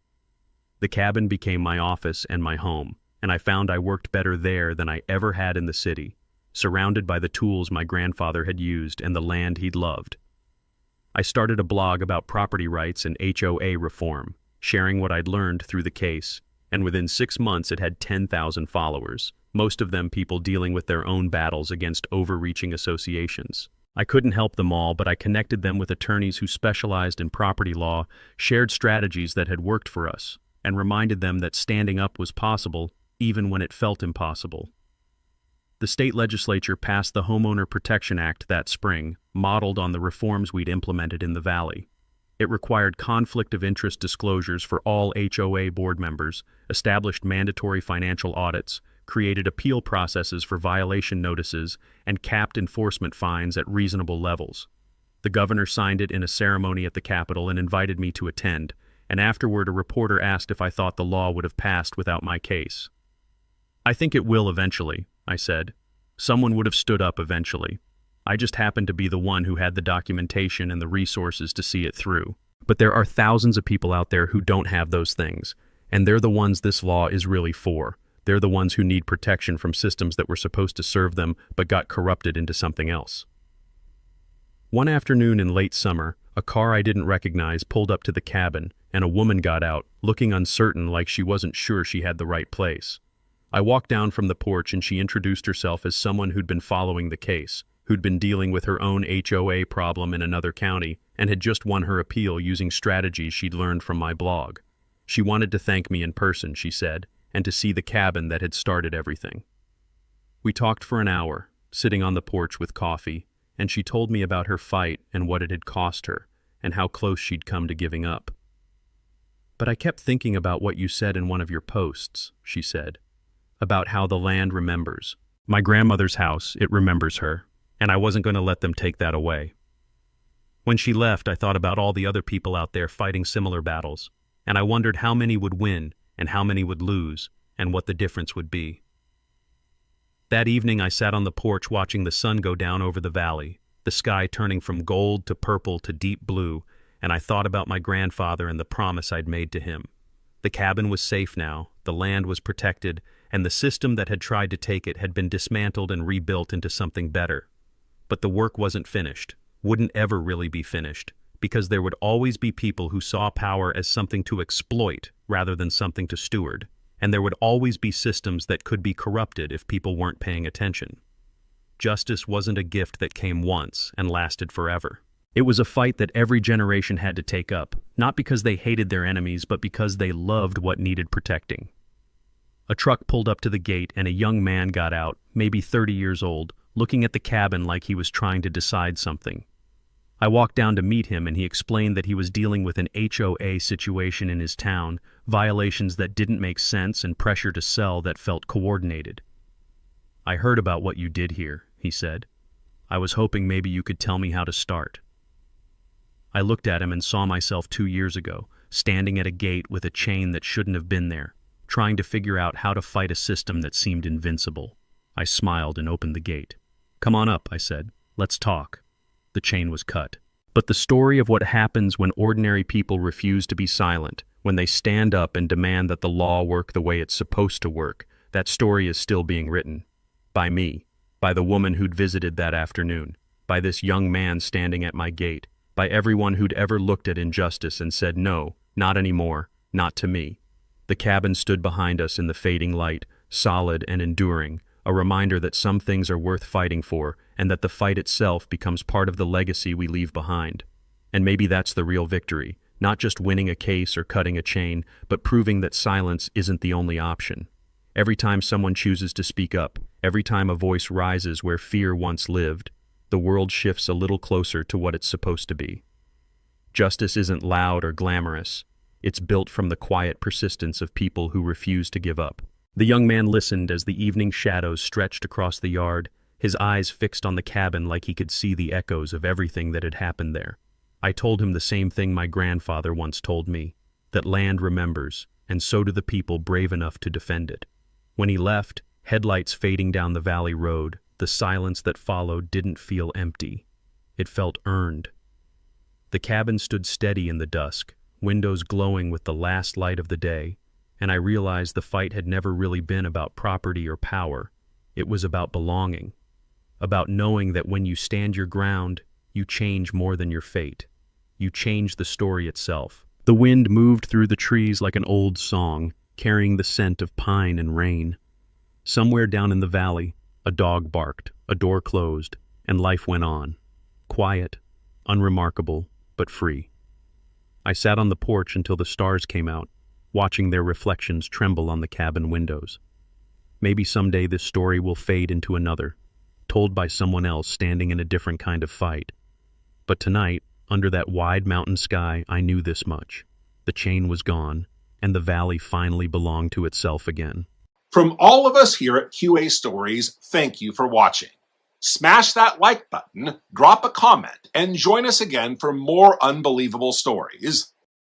The cabin became my office and my home, and I found I worked better there than I ever had in the city, surrounded by the tools my grandfather had used and the land he'd loved. I started a blog about property rights and HOA reform, sharing what I'd learned through the case, and within 6 months it had 10,000 followers, most of them people dealing with their own battles against overreaching associations. I couldn't help them all, but I connected them with attorneys who specialized in property law, shared strategies that had worked for us, and reminded them that standing up was possible, even when it felt impossible. The state legislature passed the Homeowner Protection Act that spring, modeled on the reforms we'd implemented in the Valley. It required conflict of interest disclosures for all HOA board members, established mandatory financial audits, created appeal processes for violation notices, and capped enforcement fines at reasonable levels. The governor signed it in a ceremony at the Capitol and invited me to attend, and afterward a reporter asked if I thought the law would have passed without my case. "I think it will eventually," I said. "Someone would have stood up eventually. I just happened to be the one who had the documentation and the resources to see it through. But there are thousands of people out there who don't have those things, and they're the ones this law is really for. They're the ones who need protection from systems that were supposed to serve them but got corrupted into something else." One afternoon in late summer, a car I didn't recognize pulled up to the cabin, and a woman got out, looking uncertain, like she wasn't sure she had the right place. I walked down from the porch and she introduced herself as someone who'd been following the case, who'd been dealing with her own HOA problem in another county, and had just won her appeal using strategies she'd learned from my blog. She wanted to thank me in person, she said, and to see the cabin that had started everything. We talked for an hour, sitting on the porch with coffee, and she told me about her fight and what it had cost her, and how close she'd come to giving up. "But I kept thinking about what you said in one of your posts," she said, "about how the land remembers. My grandmother's house, it remembers her, and I wasn't going to let them take that away." When she left, I thought about all the other people out there fighting similar battles, and I wondered how many would win and how many would lose, and what the difference would be. That evening I sat on the porch watching the sun go down over the valley, the sky turning from gold to purple to deep blue, and I thought about my grandfather and the promise I'd made to him. The cabin was safe now, the land was protected, and the system that had tried to take it had been dismantled and rebuilt into something better. But the work wasn't finished, wouldn't ever really be finished, because there would always be people who saw power as something to exploit rather than something to steward, and there would always be systems that could be corrupted if people weren't paying attention. Justice wasn't a gift that came once and lasted forever. It was a fight that every generation had to take up, not because they hated their enemies, but because they loved what needed protecting. A truck pulled up to the gate and a young man got out, maybe 30 years old, looking at the cabin like he was trying to decide something. I walked down to meet him and he explained that he was dealing with an HOA situation in his town, violations that didn't make sense and pressure to sell that felt coordinated. "I heard about what you did here," he said. "I was hoping maybe you could tell me how to start." I looked at him and saw myself 2 years ago, standing at a gate with a chain that shouldn't have been there, trying to figure out how to fight a system that seemed invincible. I smiled and opened the gate. "Come on up," I said. "Let's talk." The chain was cut. But the story of what happens when ordinary people refuse to be silent, when they stand up and demand that the law work the way it's supposed to work, that story is still being written. By me, by the woman who'd visited that afternoon, by this young man standing at my gate, by everyone who'd ever looked at injustice and said no, not anymore, not to me. The cabin stood behind us in the fading light, solid and enduring, a reminder that some things are worth fighting for, and that the fight itself becomes part of the legacy we leave behind. And maybe that's the real victory, not just winning a case or cutting a chain, but proving that silence isn't the only option. Every time someone chooses to speak up, every time a voice rises where fear once lived, the world shifts a little closer to what it's supposed to be. Justice isn't loud or glamorous. It's built from the quiet persistence of people who refuse to give up. The young man listened as the evening shadows stretched across the yard, his eyes fixed on the cabin like he could see the echoes of everything that had happened there. I told him the same thing my grandfather once told me, that land remembers, and so do the people brave enough to defend it. When he left, Headlights fading down the valley road, the silence that followed didn't feel empty. It felt earned. The cabin stood steady in the dusk, windows glowing with the last light of the day, and I realized the fight had never really been about property or power. It was about belonging, about knowing that when you stand your ground, you change more than your fate. You change the story itself. The wind moved through the trees like an old song, carrying the scent of pine and rain. Somewhere down in the valley, a dog barked, a door closed, and life went on. Quiet, unremarkable, but free. I sat on the porch until the stars came out, watching their reflections tremble on the cabin windows. Maybe someday this story will fade into another, told by someone else standing in a different kind of fight. But tonight, under that wide mountain sky, I knew this much. The chain was gone, and the valley finally belonged to itself again. From all of us here at HOA Stories, thank you for watching. Smash that like button, drop a comment, and join us again for more unbelievable stories.